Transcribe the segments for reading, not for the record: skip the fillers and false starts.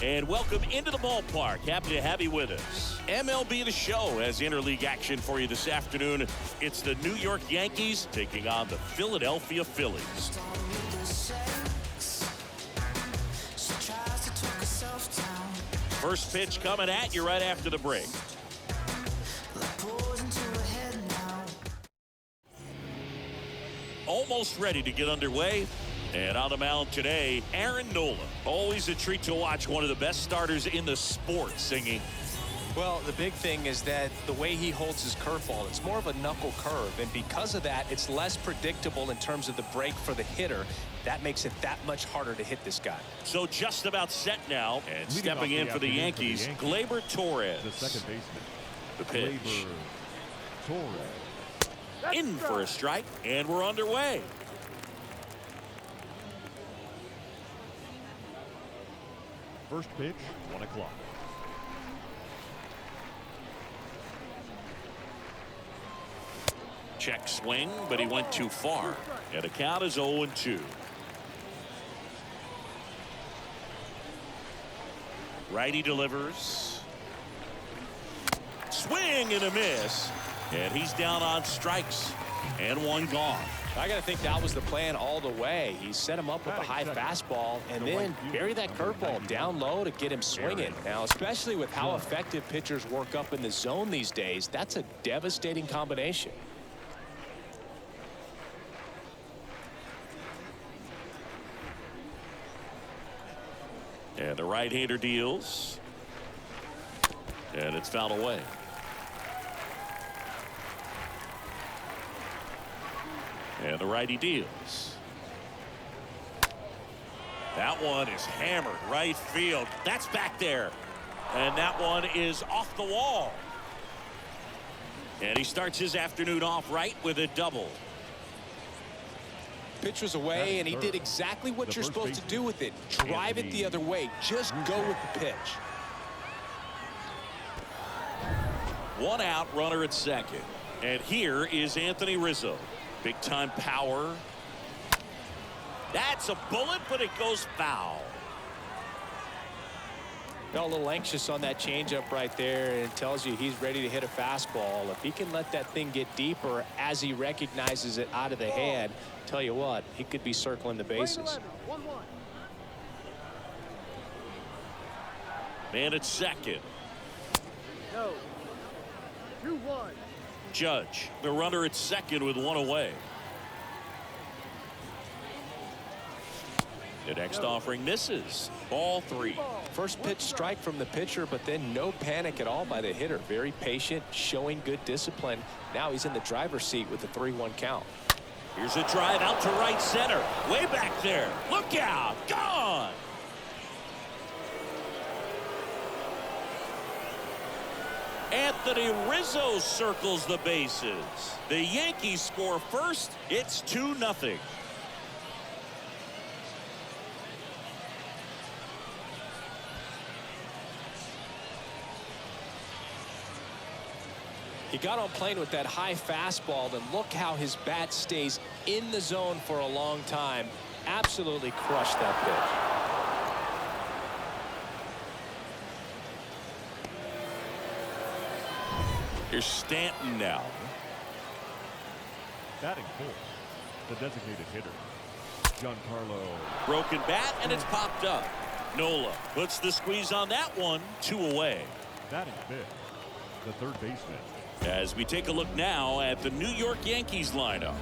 And welcome into the ballpark. Happy to have you with us. MLB The Show has interleague action for you this afternoon. It's the New York Yankees taking on the Philadelphia Phillies. First pitch coming at you right after the break. Almost ready to get underway. And on the mound today, Aaron Nola. Always a treat to watch one of the best starters in the sport singing. Well, the big thing is that the way he holds his curveball, it's more of a knuckle curve. And because of that, it's less predictable in terms of the break for the hitter. That makes it that much harder to hit this guy. So just about set now. And stepping in for the Yankees, Gleyber Torres. The second baseman. The pitch. Torres. In for a strike. And we're underway. First pitch, 1 o'clock. Check swing, but he went too far. And the count is 0-2. Righty delivers. Swing and a miss. And he's down on strikes. And one gone. I got to think that was the plan all the way. He set him up with a high fastball and then bury that curveball down low to get him swinging. Now, especially with how effective pitchers work up in the zone these days, that's a devastating combination. And the right-hander deals. And it's fouled away. And the righty deals. That one is hammered right field. That's back there. And that one is off the wall. And he starts his afternoon off right with a double. Pitch was away, and he did exactly what you're supposed to do with it. Drive it the other way. Just go with the pitch. One out, runner at second. And here is Anthony Rizzo. Big time power. That's a bullet, but it goes foul. Got a little anxious on that changeup right there, and it tells you he's ready to hit a fastball. If he can let that thing get deeper as he recognizes it out of the hand, tell you what, he could be circling the bases. Man at second. No. 2-1. Judge, the runner at second with one away. The next offering misses. Ball 3. First pitch strike from the pitcher, but then no panic at all by the hitter. Very patient, showing good discipline. Now he's in the driver's seat with the 3-1 count. Here's a drive out to right center. Way back there. Look out. Gone. Anthony Rizzo circles the bases. The Yankees score first. It's 2-0. He got on plane with that high fastball, and look how his bat stays in the zone for a long time. Absolutely crushed that pitch. Here's Stanton now. Batting fourth, the designated hitter, Giancarlo. Broken bat, and it's popped up. Nola puts the squeeze on that one. 2 away. Batting fifth, the third baseman. As we take a look now at the New York Yankees lineup.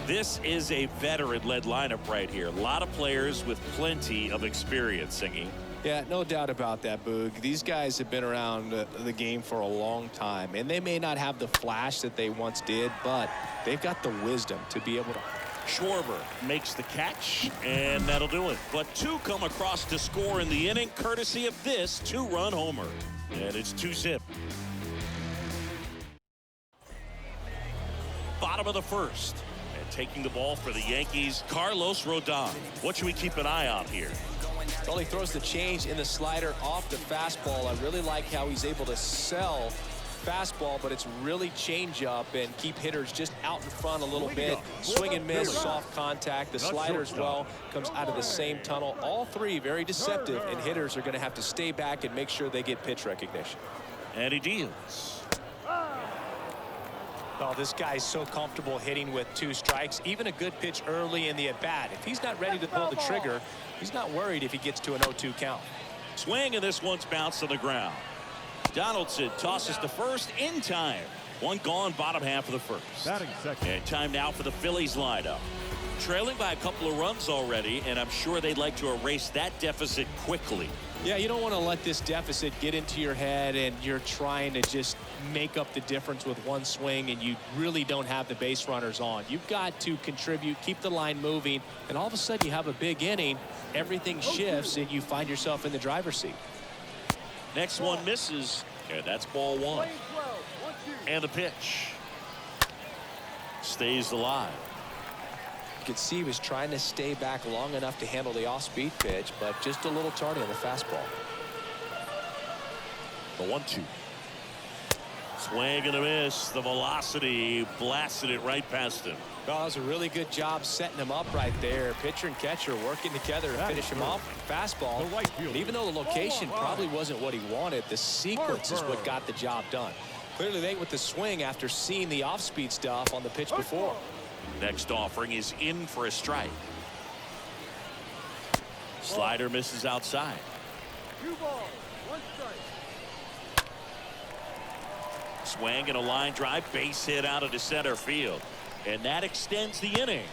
This is a veteran-led lineup right here. A lot of players with plenty of experience singing. Yeah, no doubt about that, Boog. These guys have been around the game for a long time, and they may not have the flash that they once did, but they've got the wisdom to be able to. Schwarber makes the catch, and that'll do it. But 2 come across to score in the inning, courtesy of this 2-run homer. And it's 2-zip. Bottom of the first. And taking the ball for the Yankees, Carlos Rodon. What should we keep an eye on here? Well, he throws the change in the slider off the fastball. I really like how he's able to sell fastball, but it's really change up and keep hitters just out in front a little bit. Swing and miss, soft contact. The slider as well comes out of the same tunnel. All three very deceptive, and hitters are going to have to stay back and make sure they get pitch recognition. And he deals. Oh, this guy's so comfortable hitting with 2 strikes. Even a good pitch early in the at-bat. If he's not ready to pull the trigger, he's not worried if he gets to an 0-2 count. Swing, and this one's bounced on the ground. Donaldson tosses to first in time. One gone, bottom half of the first. Batting second. And time now for the Phillies lineup. Trailing by a couple of runs already, and I'm sure they'd like to erase that deficit quickly. Yeah, you don't want to let this deficit get into your head and you're trying to just make up the difference with one swing and you really don't have the base runners on. You've got to contribute, keep the line moving, and all of a sudden you have a big inning. Everything shifts and you find yourself in the driver's seat. Next one misses, and that's ball 1. And the pitch stays alive. You could see he was trying to stay back long enough to handle the off-speed pitch, but just a little tardy on the fastball. The 1-2. Swing and a miss. The velocity blasted it right past him. Well, that was a really good job setting him up right there. Pitcher and catcher working together to finish him off. Fastball. And even though the location probably wasn't what he wanted, the sequence is what got the job done. Clearly late with the swing after seeing the off-speed stuff on the pitch before. Next offering is in for a strike. Slider misses outside. 2 balls, 1 strike. Swing and a line drive, base hit out of the center field, and that extends the inning.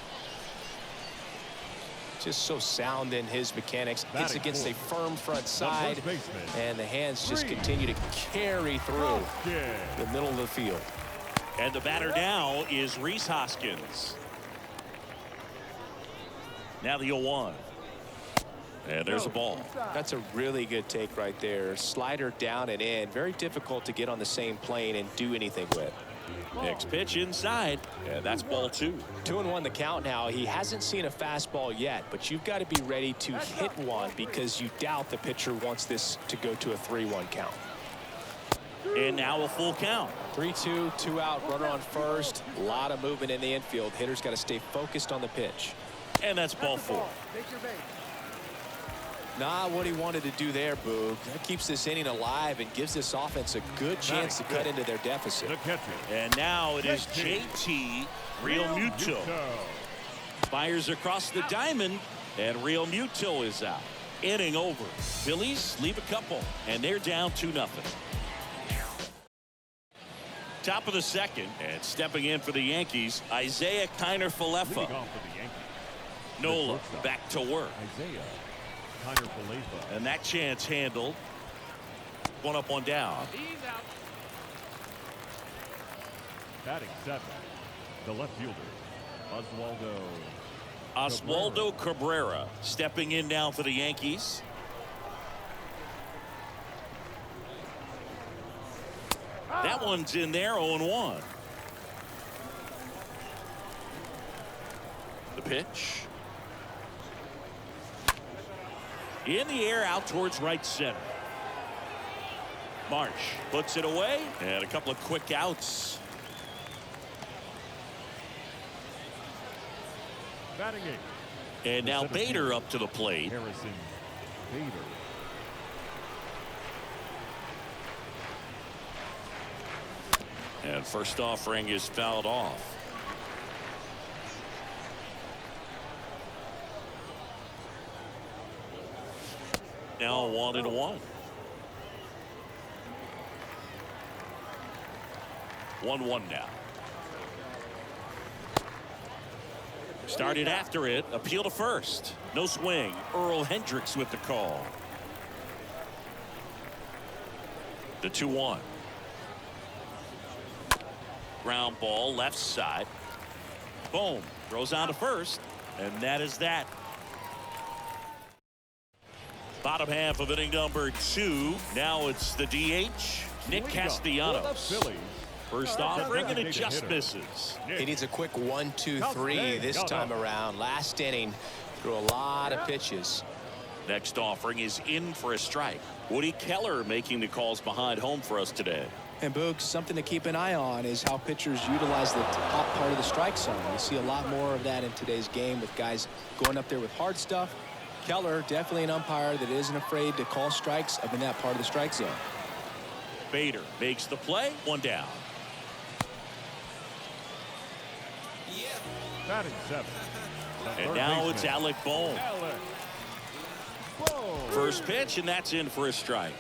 Just so sound in his mechanics. It's against a firm front side, and the hands just continue to carry through the middle of the field. And the batter now is Rhys Hoskins. Now the 0-1. And there's a ball. That's a really good take right there. Slider down and in. Very difficult to get on the same plane and do anything with. Next pitch inside, and that's ball 2. 2-1 the count now. He hasn't seen a fastball yet, but you've got to be ready to hit one because you doubt the pitcher wants this to go to a 3-1 count. And now a full count. 3-2, 2 out, runner on first. A lot of movement in the infield. Hitter's got to stay focused on the pitch. And that's ball 4. Take your base. Not what he wanted to do there, Boog. That keeps this inning alive and gives this offense a good chance to cut into their deficit. And now it is JT Realmuto. Fires across the diamond, and Realmuto is out. Inning over. Phillies leave a couple, and they're down 2-0. Top of the second, and stepping in for the Yankees, Isaiah Kiner-Falefa. Nola back to work. And that chance handled. 1 up, 1 down. Batting 7. The left fielder, Oswaldo Cabrera stepping in now for the Yankees. That one's in there, 0-1. The pitch. In the air out towards right center. Marsh puts it away, and a couple of quick outs. Batting 8. And now Bader up to the plate. Harrison Bader. And first offering is fouled off. Now 1-1. 1-1 now. Started after it. Appeal to first. No swing. Earl Hendricks with the call. The 2-1. Ground ball left side. Boom. Throws on to first. And that is that. Bottom half of inning number 2. Now it's the DH, Nick Castellanos. First offering, and it just misses. He needs a quick 1-2-3 this time around. Last inning, threw a lot of pitches. Next offering is in for a strike. Woody Keller making the calls behind home for us today. And Boog, something to keep an eye on is how pitchers utilize the top part of the strike zone. You see a lot more of that in today's game with guys going up there with hard stuff. Keller, definitely an umpire that isn't afraid to call strikes up in that part of the strike zone. Bader makes the play. One down. Batting 7. And now it's Alec Bohm. First pitch, and that's in for a strike.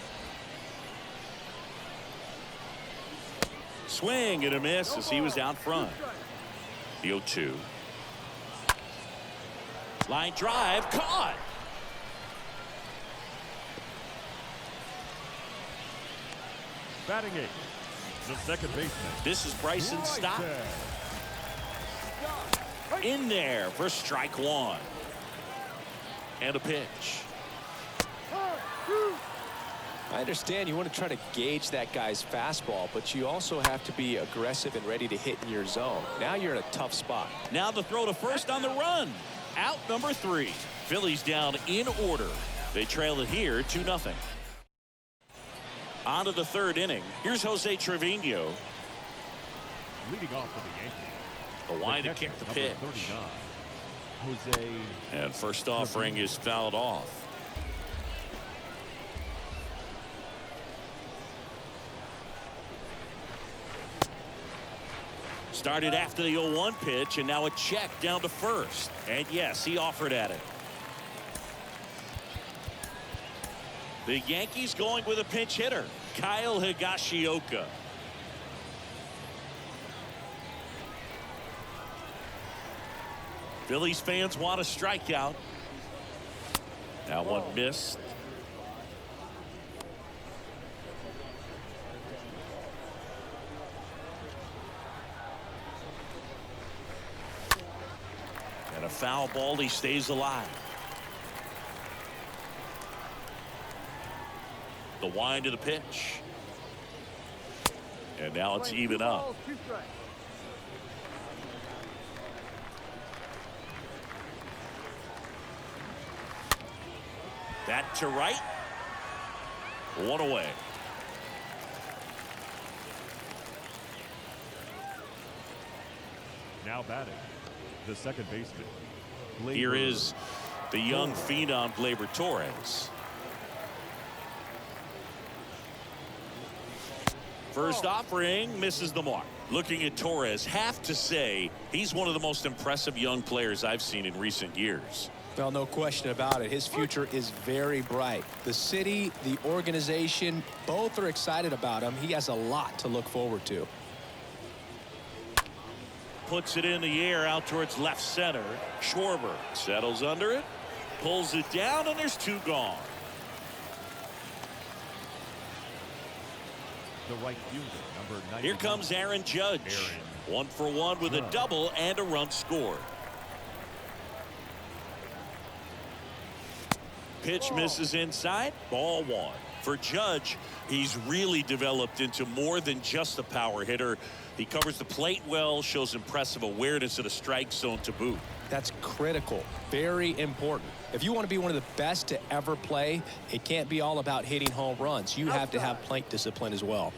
Swing and a miss as he was out front. The 0-2. Line drive, caught. Batting 8. The second baseman. This is Bryson Stott. In there for strike one. And a pitch. I understand you want to try to gauge that guy's fastball, but you also have to be aggressive and ready to hit in your zone. Now you're in a tough spot. Now the throw to first on the run. Out number 3. Phillies down in order. They trail it here 2-0. On to the third inning. Here's Jose Trevino. Leading off for the Yankees. The line to kick the pitch. 39. Jose. And first offering is fouled off. Started after the 0-1 pitch, and now a check down to first. And yes, he offered at it. The Yankees going with a pinch hitter, Kyle Higashioka. Phillies fans want a strikeout. Now one missed. And a foul ball, he stays alive. The wind to the pitch. And now it's even up. That to right. One away. Now batting. The second baseman. Here is the young phenom Gleyber Torres. First offering misses the mark. Looking at Torres, have to say he's one of the most impressive young players I've seen in recent years. Well, no question about it. His future is very bright. The city, the organization, both are excited about him. He has a lot to look forward to. Puts it in the air out towards left center. Schwarber settles under it, pulls it down, and there's 2 gone. The right fielder, number 9. Here comes Aaron Judge. 1 for 1 with a double and a run scored. Pitch misses inside. Ball 1. For Judge, he's really developed into more than just a power hitter. He covers the plate well, shows impressive awareness of the strike zone to boot. That's critical. Very important. If you want to be one of the best to ever play, it can't be all about hitting home runs. You have to have plate discipline as well.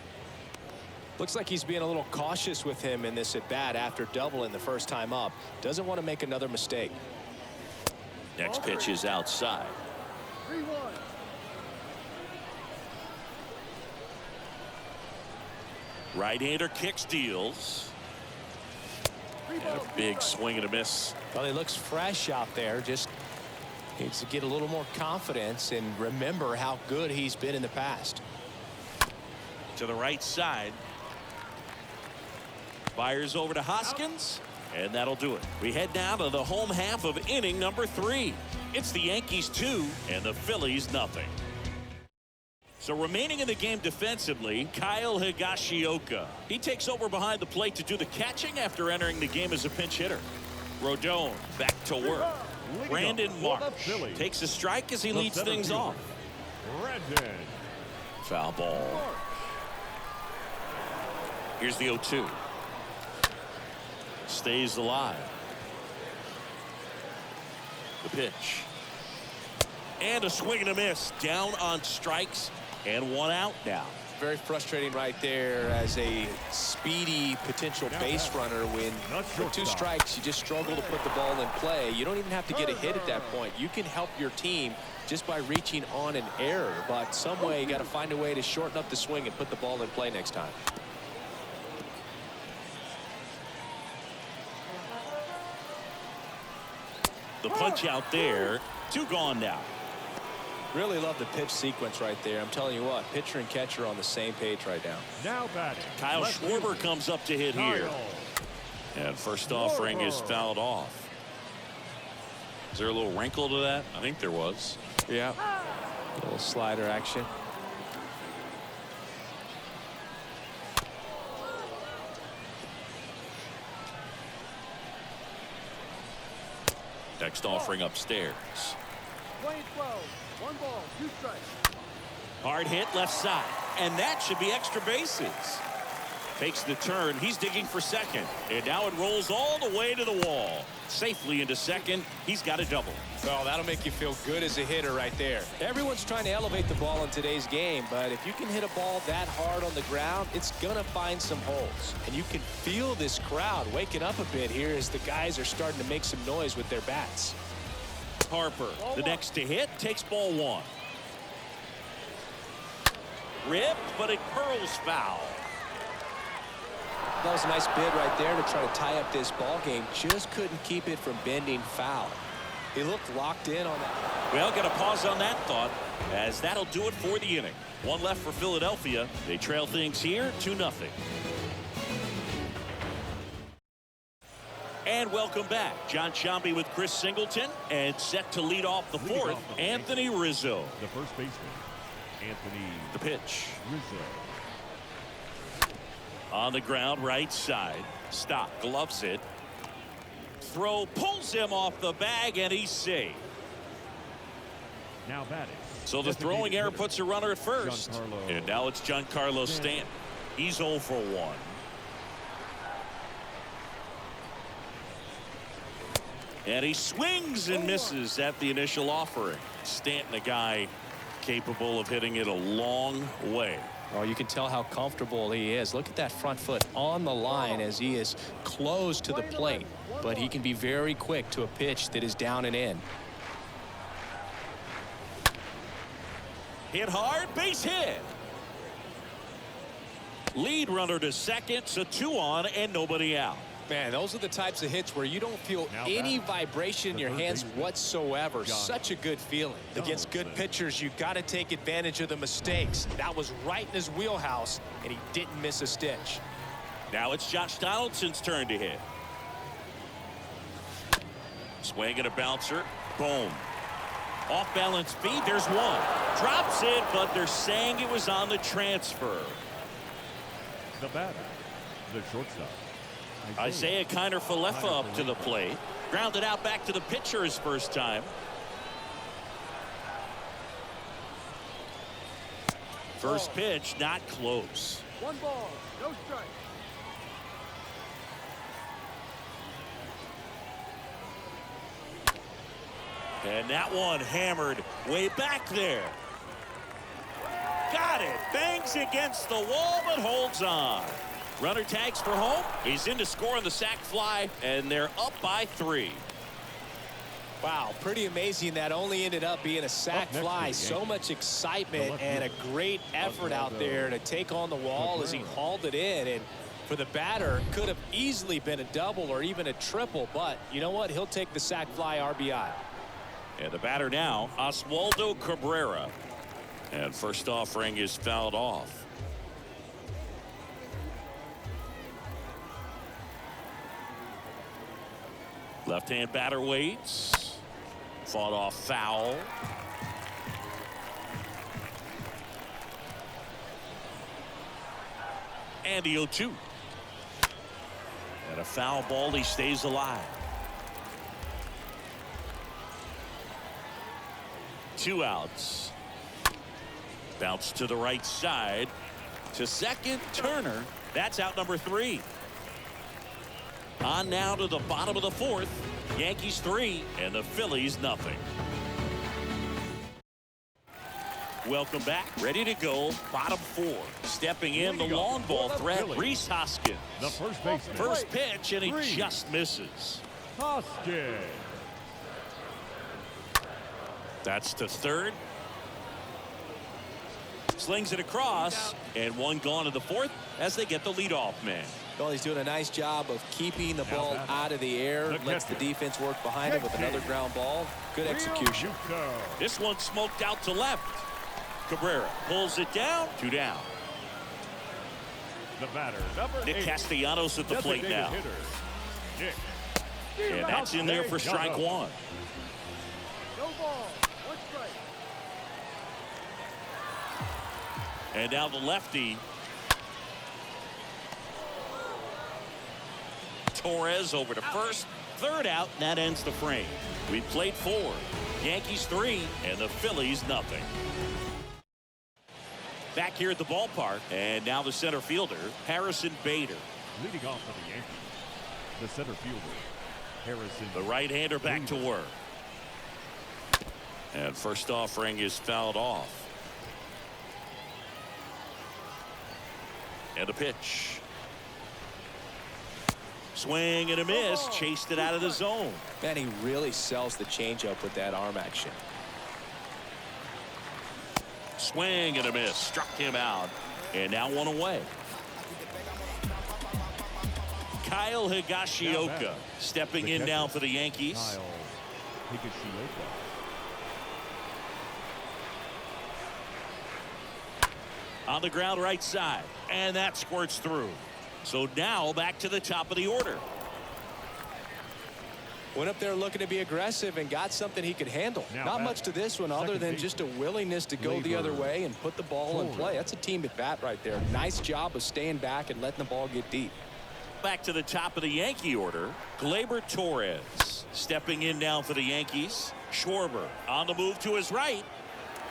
Looks like he's being a little cautious with him in this at bat after doubling the first time up. Doesn't want to make another mistake. Next pitch is outside. 3-1. Right-hander kicks, deals. And a big swing and a miss. Well, he looks fresh out there. Just needs to get a little more confidence and remember how good he's been in the past. To the right side. Fires over to Hoskins. And that'll do it. We head now to the home half of inning number 3. It's the Yankees 2 and the Phillies nothing. So remaining in the game defensively, Kyle Higashioka. He takes over behind the plate to do the catching after entering the game as a pinch hitter. Rodon back to work. Brandon Marsh takes a strike as he leads things off. Brandon. Foul ball. Here's the 0-2. Stays alive. The pitch. And a swing and a miss. Down on strikes. And one out now. Very frustrating right there as a speedy potential base runner. When with 2 strikes, you just struggle to put the ball in play. You don't even have to get a hit at that point. You can help your team just by reaching on an error. But some way, you got to find a way to shorten up the swing and put the ball in play next time. The punch out there. 2 gone now. Really love the pitch sequence right there. I'm telling you what, pitcher and catcher are on the same page right now. Now batting. Kyle Schwarber comes up to hit here. And first offering is fouled off. Is there a little wrinkle to that? I think there was. Yeah. A little slider action. Next offering upstairs. 20-12. 1 ball, 2 strikes. Hard hit left side. And that should be extra bases. Takes the turn. He's digging for second. And now it rolls all the way to the wall. Safely into second. He's got a double. Well, that'll make you feel good as a hitter right there. Everyone's trying to elevate the ball in today's game, but if you can hit a ball that hard on the ground, it's going to find some holes. And you can feel this crowd waking up a bit here as the guys are starting to make some noise with their bats. Harper, the next to hit, takes ball 1. Ripped, but it curls foul. That was a nice bid right there to try to tie up this ball game. Just couldn't keep it from bending foul. He looked locked in on that. Well, got to pause on that thought, as that'll do it for the inning. 1 left for Philadelphia. They trail things here 2-0. And welcome back. John Sciambi with Chris Singleton, and set to lead off the 4th, Anthony Rizzo. The first baseman, Anthony. The pitch. Rizzo. On the ground, right side. Stop, gloves it. Throw pulls him off the bag, and he's safe. Now batting. So the throwing error puts a runner at first. And now it's Giancarlo Stanton. He's 0 for 1. And he swings and misses at the initial offering. Stanton, a guy capable of hitting it a long way. Oh, you can tell how comfortable he is. Look at that front foot on the line as he is close to the plate. But he can be very quick to a pitch that is down and in. Hit hard, base hit. Lead runner to second, so 2 on and nobody out. Man, those are the types of hits where you don't feel any vibration in your hands whatsoever. Such a good feeling. Against good pitchers, you got to take advantage of the mistakes. That was right in his wheelhouse, and he didn't miss a stitch. Now it's Josh Donaldson's turn to hit. Swing and a bouncer. Boom. Off balance feed. There's 1. Drops it, but they're saying it was on the transfer. The batter, the shortstop, Isaiah Kiner-Falefa up to the plate. Grounded out back to the pitcher his first time. First pitch, not close. 1 ball, no strike. And that one hammered way back there. Got it. Bangs against the wall, but holds on. Runner tags for home. He's in to score on the sac fly, and they're up by 3. Wow, pretty amazing that only ended up being a sac fly. So much excitement and a great effort out there to take on the wall as he hauled it in. And for the batter, could have easily been a double or even a triple. But you know what? He'll take the sac fly RBI. And the batter now, Oswaldo Cabrera. And first offering is fouled off. Left-hand batter waits. Fought off foul. And the 0-2. And a foul ball, he stays alive. 2 outs. Bounce to the right side. To second, Turner. That's out number 3. On now to the bottom of the 4th. Yankees 3 and the Phillies nothing. Welcome back. Ready to go. Bottom 4. Stepping in the long ball threat, Phillies. Rhys Hoskins. The first baseman. First pitch, and he just misses. Hoskins. That's to third. Slings it across, and one gone to the fourth as they get the leadoff man. Well, he's doing a nice job of keeping the ball out of the air. Lets the defense work behind him with another ground ball. Good execution. This one smoked out to left. Cabrera pulls it down. 2 down. The batter, number Nick 8. Castellanos at the plate now. Nick. And that's in there for strike 1. No ball. 1 strike. And now the lefty. Torres over to first. Third out, and that ends the frame. We played 4. Yankees 3, and the Phillies nothing. Back here at the ballpark, and now the center fielder, Harrison Bader. Leading off for the Yankees, the center fielder, Harrison. The right-hander back to work. And first offering is fouled off. And a pitch. Swing and a miss. Chased it out of the zone. Man, he really sells the changeup with that arm action. Swing and a miss. Struck him out. And now 1 away. Kyle Higashioka stepping in now for the Yankees. Kyle Higashioka. On the ground right side. And that squirts through. So now back to the top of the order. Went up there looking to be aggressive and got something he could handle. Not much to this one other than just a willingness to go the other way and put the ball in play. That's a team at bat right there. Nice job of staying back and letting the ball get deep. Back to the top of the Yankee order. Gleyber Torres stepping in now for the Yankees. Schwarber on the move to his right.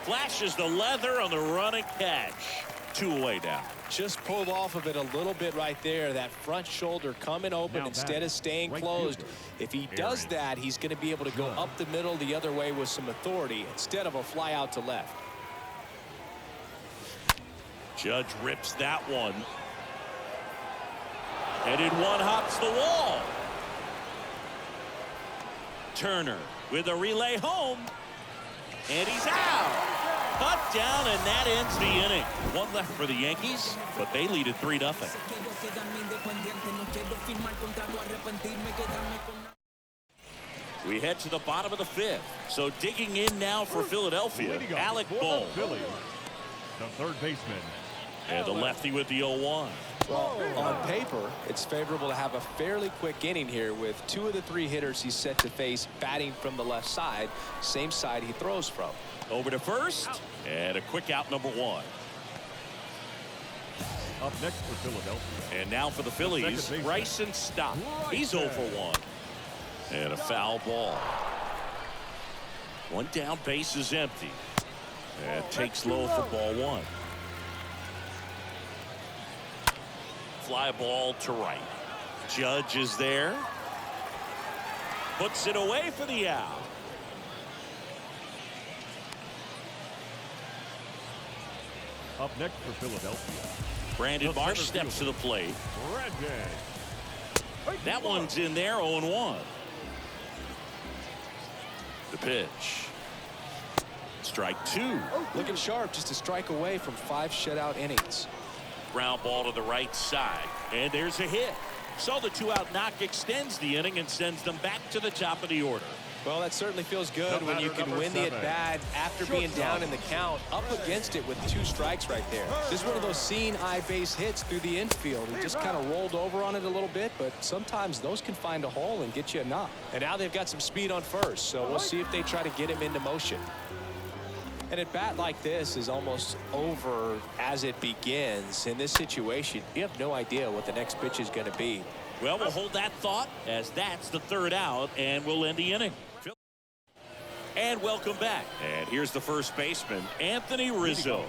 Flashes the leather on the run and catch. 2 away now. Just pulled off of it a little bit right there. That front shoulder coming open instead of staying closed. If he does that, he's going to be able to go up the middle the other way with some authority instead of a fly out to left. Judge rips that one. And in one hops the wall. Turner with a relay home. And he's out. Cut down, and that ends the inning. 1 left for the Yankees, but they lead at 3-0. We head to the bottom of the 5th. So digging in now for Philadelphia, Alec Bohm. Phillies, the third baseman. And the lefty with the 0-1. Well, on paper, it's favorable to have a fairly quick inning here with 2 of the 3 hitters he's set to face batting from the left side, same side he throws from. Over to first, and a quick out, number 1. Up next for Philadelphia. And now for the Phillies, Bryson Stott. He's 0 for 1. And a foul ball. 1 down, base is empty. And takes low for ball 1. Fly ball to right. Judge is there. Puts it away for the out. Up next for Philadelphia, Brandon Marsh steps to the plate. That one's in there, 0-1. The pitch. Strike 2. Looking sharp, just a strike away from 5 shutout innings. Ground ball to the right side, and there's a hit. So the 2-out knock extends the inning and sends them back to the top of the order. Well, that certainly feels good when you can win the at-bat after being down in the count, up against it with 2 strikes right there. This is one of those seeing eye base hits through the infield. He just kind of rolled over on it a little bit, but sometimes those can find a hole and get you a knock. And now they've got some speed on first, so we'll see if they try to get him into motion. An at-bat like this is almost over as it begins. In this situation, you have no idea what the next pitch is going to be. Well, we'll hold that thought as that's the 3rd out, and we'll end the inning. And welcome back. And here's the first baseman, Anthony Rizzo.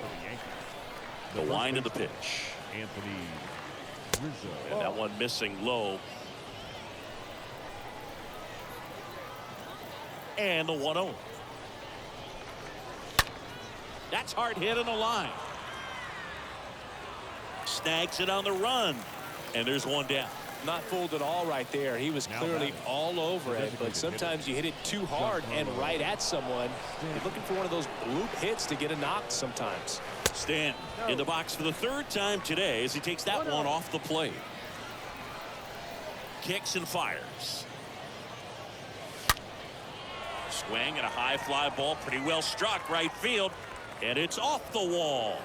The wind of the pitch. Anthony Rizzo. And that one missing low. And the 1-0. That's hard hit on the line. Snags it on the run. And there's one down. Not fooled at all right there. He was clearly all over it, but sometimes you hit it too hard and right at someone. You're looking for one of those bloop hits to get a knock sometimes. Stanton in the box for the third time today as he takes that one off the plate. Kicks and fires. Swing and a high fly ball, pretty well struck right field, and it's off the wall.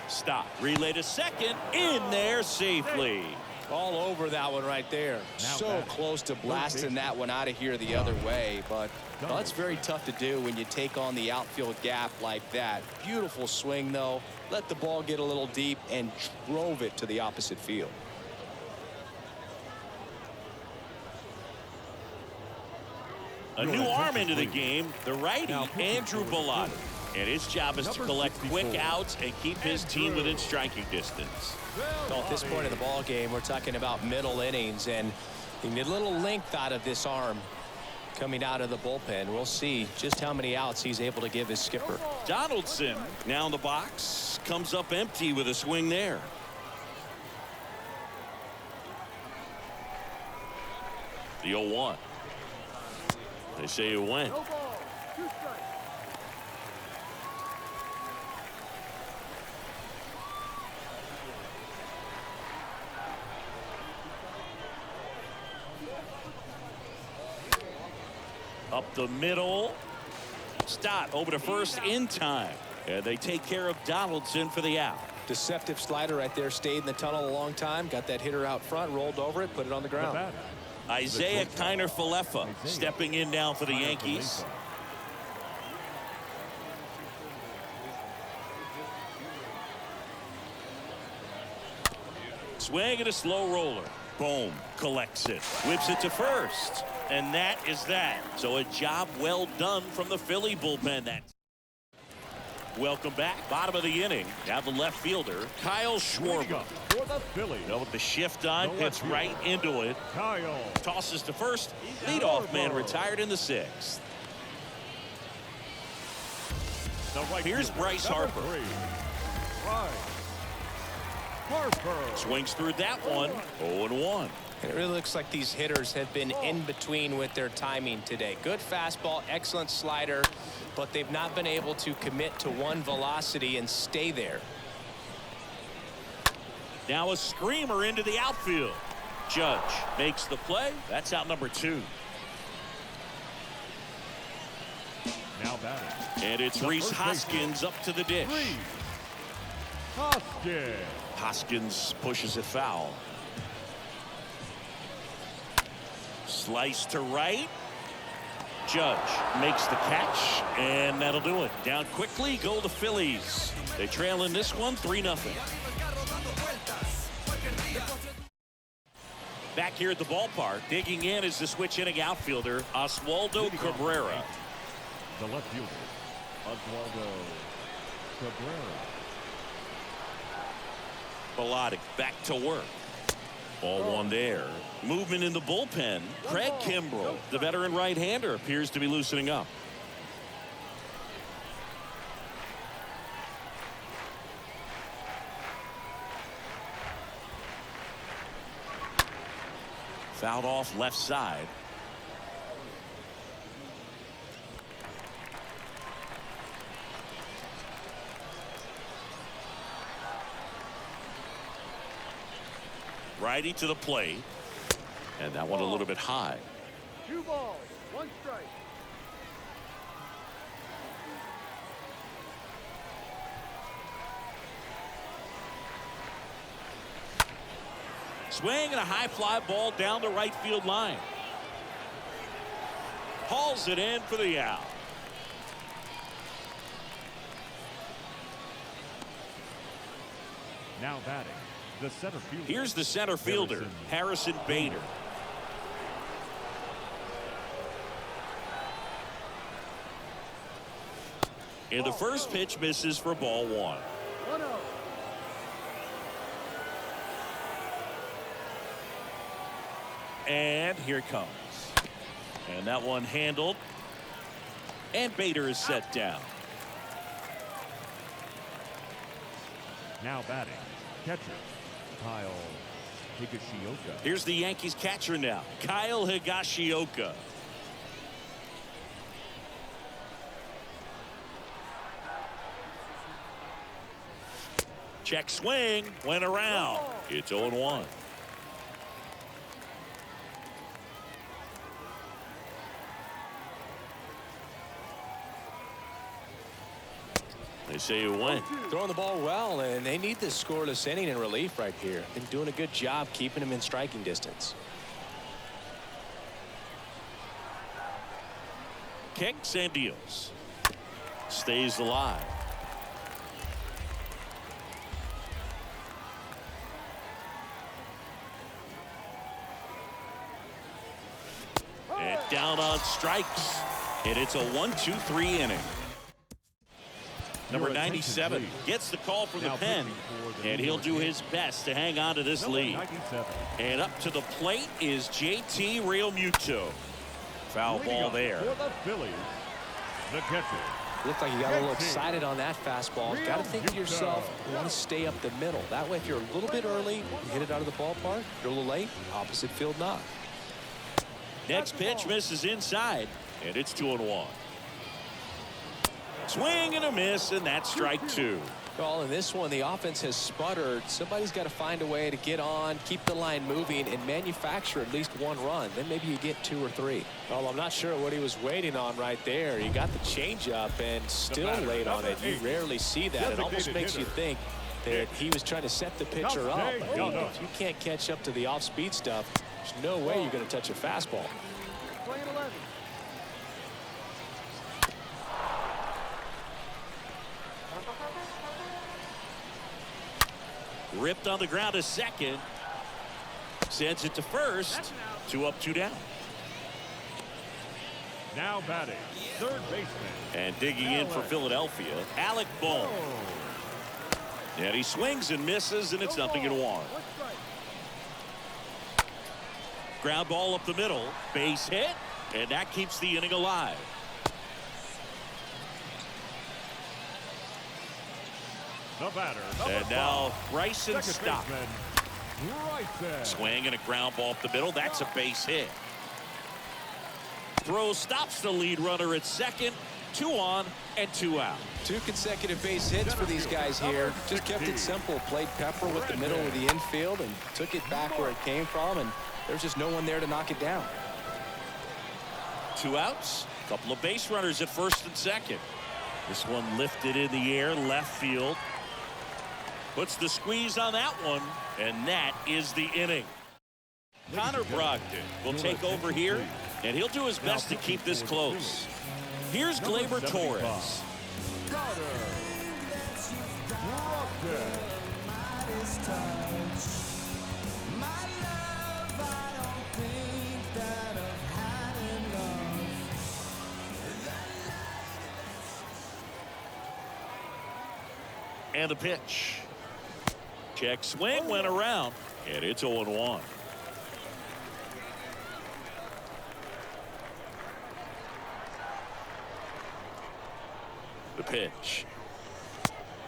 Stop. Relay to second. In there safely. All over that one right there. So close to blasting that one out of here the other way, but that's very tough to do when you take on the outfield gap like that. Beautiful swing, though. Let the ball get a little deep and drove it to the opposite field. A new arm into the game, the righty, Andrew Bellotti. And his job is to collect quick outs and keep his team within striking distance. Well, at this point in the ball game, we're talking about middle innings, and you need a little length out of this arm coming out of the bullpen. We'll see just how many outs he's able to give his skipper. Donaldson now in the box, comes up empty with a swing there. The 0-1. They say it went. No ball. 2 strikes. Up the middle. Stott over to first in time. And they take care of Donaldson for the out. Deceptive slider right there. Stayed in the tunnel a long time. Got that hitter out front. Rolled over it. Put it on the ground. Isaiah Kiner-Falefa stepping in now for the Yankees. Swing and a slow roller. Boom. Collects it. Whips it to first. And that is that. So a job well done from the Philly bullpen. Welcome back. Bottom of the inning. Now the left fielder, Kyle Schwarber. For the Phillies. With the shift on, gets right into it. Kyle. Tosses to first. Leadoff man retired in the 6th. Here's Bryce Harper. Swings through that one. 0-1. It really looks like these hitters have been in between with their timing today. Good fastball, excellent slider, but they've not been able to commit to one velocity and stay there. Now a screamer into the outfield. Judge makes the play. That's out number 2. Now batting. And it's Rhys Hoskins up to the dish. Hoskins pushes it foul. Slice to right. Judge makes the catch, and that'll do it. Down quickly go the Phillies. They trail in this one 3-0. Back here at the ballpark, digging in is the switch inning outfielder Oswaldo Cabrera. The left fielder, Oswaldo Cabrera. Bellotti back to work. Ball one there. Movement in the bullpen. Craig Kimbrell, the veteran right-hander, appears to be loosening up. Fouled off left side. Righty to the plate. And that one a little bit high. 2 balls, 1 strike. Swing and a high fly ball down the right field line. Hauls it in for the out. Now batting, the center fielder. Here's the center fielder, Harrison Bader. And the first pitch misses for ball 1. 1-0. And here it comes. And that one handled. And Bader is set down. Now batting, catcher, Kyle Higashioka. Here's the Yankees catcher now, Kyle Higashioka. Check swing, went around. It's 0-1. They say you win. Throwing the ball well, and they need this scoreless inning in relief right here. Been doing a good job keeping him in striking distance. Kicks and deals. Stays alive. And down on strikes. And it's a 1-2-3 inning. Number 97 gets the call from the pen, and he'll do his best to hang on to this lead. And up to the plate is JT Realmuto. Foul ball there. For the Phillies, the catcher. Looked like you got a little excited on that fastball. Got to think to yourself, you want to stay up the middle. That way, if you're a little bit early, you hit it out of the ballpark. If you're a little late, opposite field knock. Next pitch misses inside, and it's 2-1. Swing and a miss, and that's strike 2. Well, in this one, the offense has sputtered. Somebody's got to find a way to get on, keep the line moving, and manufacture at least one run. Then maybe you get 2 or 3. Well, I'm not sure what he was waiting on right there. He got the changeup and still late on it. You rarely see that. It almost makes you think that he was trying to set the pitcher up. If you can't catch up to the off-speed stuff, there's no way you're going to touch a fastball. Playing 11. Ripped on the ground to second. Sends it to first. 2 up, 2 down. Now batting, third baseman. And digging in for Philadelphia, Alec Bohm. And he swings and misses, and it's 0-1. Ground ball up the middle. Base hit, and that keeps the inning alive. The batter. And now Bryson Stott. Bryson. Swing and a ground ball up the middle. That's a base hit. Throw stops the lead runner at second. 2 on and 2 out. 2 consecutive base hits for these guys here. Just kept it simple. Played pepper with the middle of the infield and took it back where it came from, and there's just no one there to knock it down. 2 outs. Couple of base runners at first and second. This one lifted in the air, left field. Puts the squeeze on that one, and that is the inning. Connor Brogdon will take over here, and he'll do his best to keep this close. Here's Gleyber Torres. And the pitch. Check swing, went around, and it's 0-1. The pitch.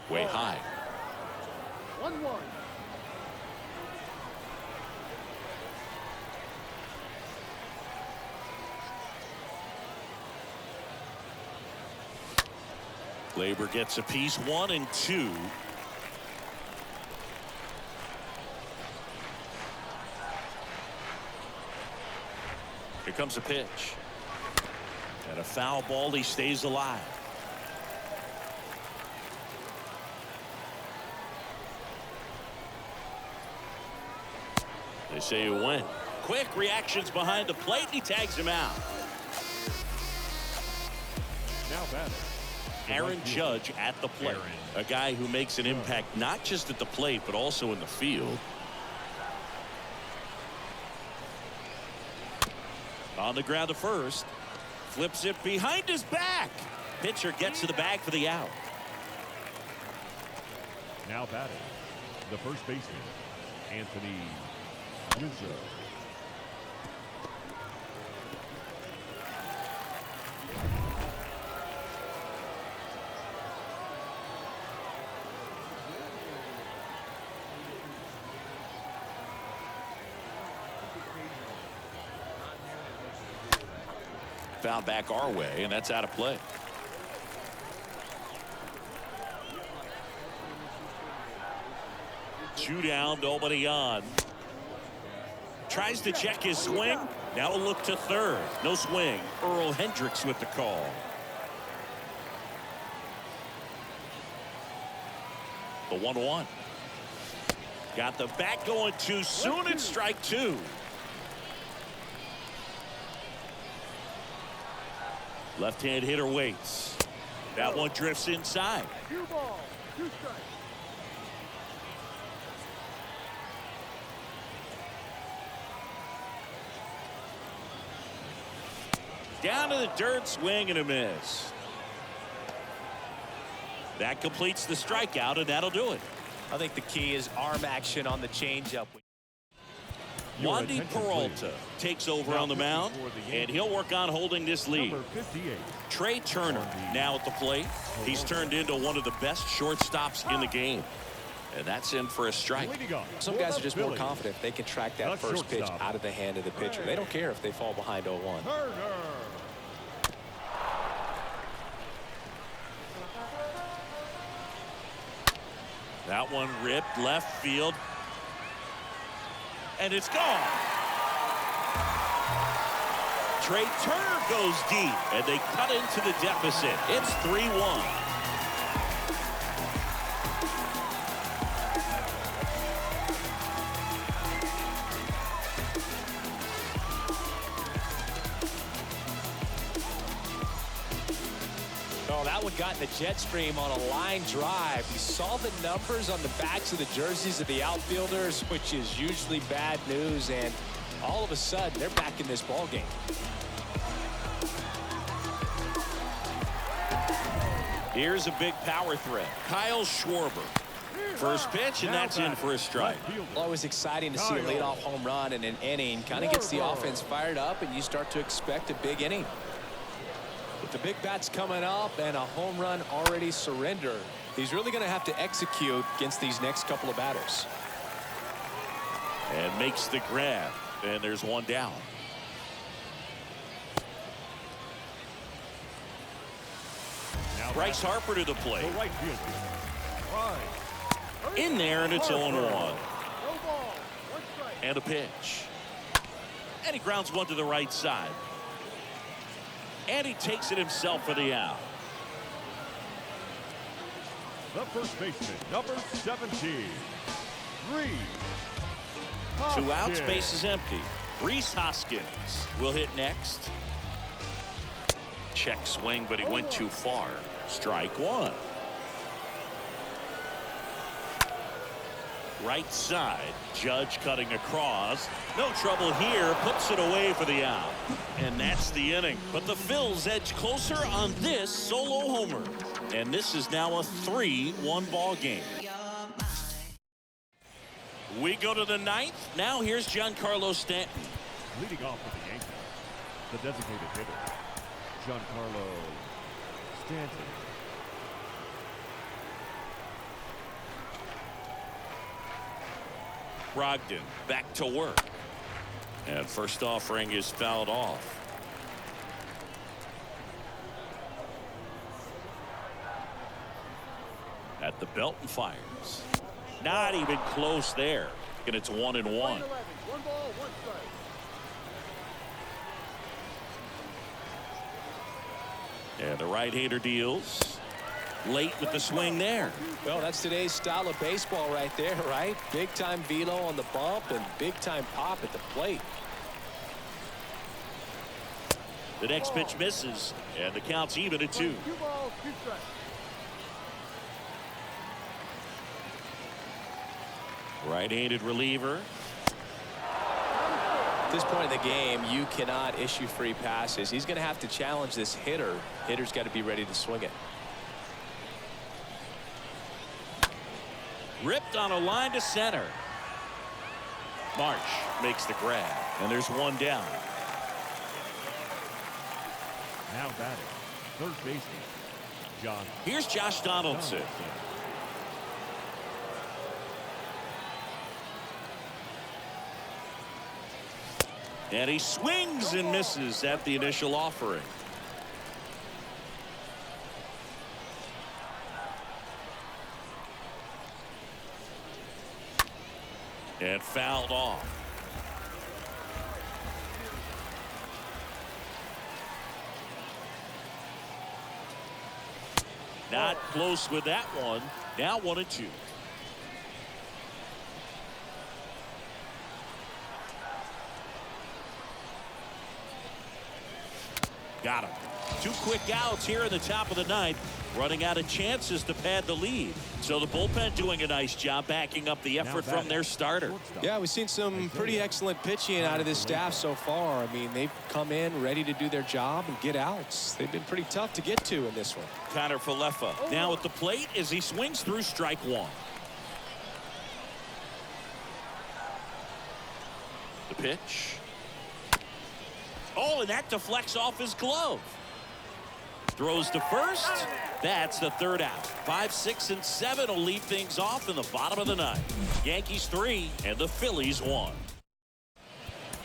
Way high. 1-1. Gleyber gets a piece, 1 and 2. Here comes a pitch. And a foul ball. He stays alive. They say you win. Quick reactions behind the plate. He tags him out. Now batting. Aaron Judge at the plate. A guy who makes an impact not just at the plate but also in the field. On the ground to first. Flips it behind his back. Pitcher gets to the bag for the out. Now batting. The first baseman, Anthony Rizzo. Foul back our way, and that's out of play. Two down, nobody on. Tries to check his swing. Now a look to third. No swing. Earl Hendricks with the call. The 1-1. Got the bat going too soon. It's strike two. Left-hand hitter waits. That one drifts inside. 2 balls, 2 strikes. Down to the dirt, swing and a miss. That completes the strikeout, and that'll do it. I think the key is arm action on the changeup. Wandy Peralta takes over on the mound, and he'll work on holding this lead. Trey Turner now at the plate. He's turned into one of the best shortstops in the game. And that's in for a strike. Some guys are just more confident they can track that first pitch out of the hand of the pitcher. They don't care if they fall behind 0-1. That one ripped left field. And it's gone. Trey Turner goes deep, and they cut into the deficit. It's 3-1. Oh, that one got in the jet stream on a line drive. We saw the numbers on the backs of the jerseys of the outfielders, which is usually bad news, and all of a sudden they're back in this ball game. Here's a big power threat. Kyle Schwarber. First pitch, and that's in for a strike. Always exciting to see a leadoff home run in an inning. Kind of gets the offense fired up, and you start to expect a big inning. With the big bats coming up and a home run already surrendered, he's really going to have to execute against these next couple of batters. And makes the grab, and there's one down. Bryce Harper to the plate. In there, and it's 0-1. No ball, 1 strike. And a pitch. And he grounds one to the right side. And he takes it himself for the out. The first baseman, number 17, Rhys 2 outs, Hoskins. base is empty. Rhys Hoskins will hit next. Check swing, but he went too far. Strike one. Right side, Judge cutting across. No trouble here, puts it away for the out. And that's the inning. But the Phils edge closer on this solo homer. And this is now a 3-1 ball game. We go to the 9th. Now here's Giancarlo Stanton. Leading off with the Yankees, the designated hitter, Giancarlo Stanton. Brogdon back to work. And first offering is fouled off. At the belt and fires. Not even close there. And it's 1-1. 1 ball, 1 strike. And the right-hander deals. Late with the swing there. Well, that's today's style of baseball right there, right? Big time velo on the bump and big time pop at the plate. The next pitch misses, and the count's even at 2. 2 balls, 2 strikes. Right-handed reliever. At this point in the game, you cannot issue free passes. He's going to have to challenge this hitter. Hitter's got to be ready to swing it. Ripped on a line to center. Marsh makes the grab, and there's 1 down. Now batting, third baseman, Josh. Here's Josh Donaldson. And he swings and misses at the initial offering. And fouled off. Not close with that one. Now 1-2. Got him. 2 quick outs here in the top of the ninth. Running out of chances to pad the lead. So the bullpen doing a nice job backing up the effort from their starter. Yeah, we've seen some pretty excellent pitching out of this staff so far. I mean, they've come in ready to do their job and get outs. They've been pretty tough to get to in this one. Connor Falefa now at the plate as he swings through strike one. The pitch. Oh, and that deflects off his glove. Throws to first. That's the third out. 5, 6, and 7 will lead things off in the bottom of the ninth. Yankees 3 and the Phillies 1.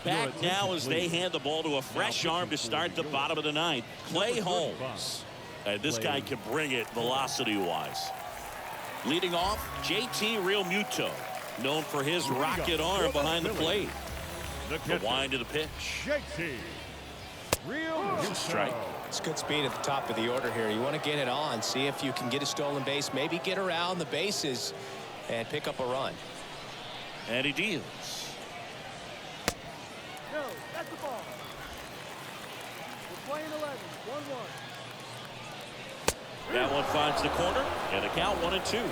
Back now as they hand the ball to a fresh arm to start the bottom of the ninth. Clay Holmes. And this guy can bring it velocity-wise. Leading off, JT Realmuto, known for his rocket arm behind the plate. The wind of the pitch. JT Realmuto. Strike. It's good speed at the top of the order here. You want to get it on, see if you can get a stolen base, maybe get around the bases and pick up a run. And he deals. No, that's the ball. We're playing 11, 1-1. That one finds the corner, and the count 1-2.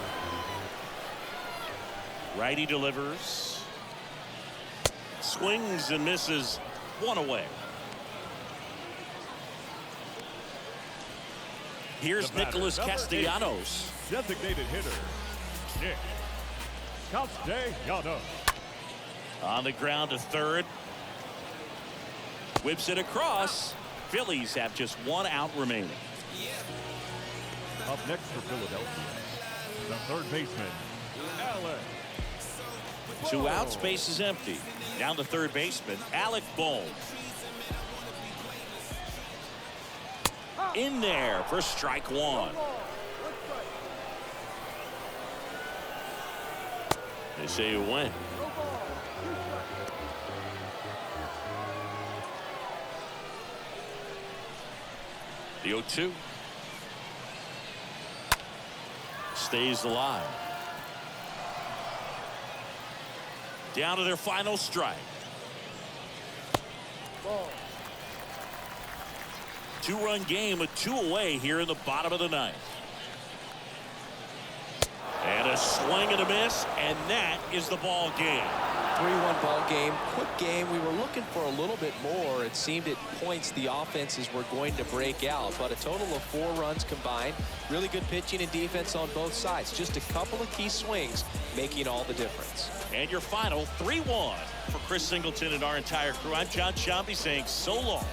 Righty delivers. Swings and misses. One away. Here's Nicholas Castellanos. Designated hitter, Nick Castellanos. On the ground to third. Whips it across. Phillies have just 1 out remaining. Up next for Philadelphia, the third baseman, Alec. 2 outs, base is empty. Down to third baseman, Alec Bohm. In there for strike 1. Ball, 1 strike. They say you win. No ball, 2 strikes. The 0-2. Stays alive. Down to their final strike. Ball. 2-run game with 2 away here in the bottom of the ninth. And a swing and a miss, and that is the ball game. 3-1 ball game, quick game. We were looking for a little bit more. It seemed at points the offenses were going to break out, but a total of 4 runs combined. Really good pitching and defense on both sides. Just a couple of key swings making all the difference. And your final 3-1 for Chris Singleton and our entire crew. I'm John Shambi saying so long.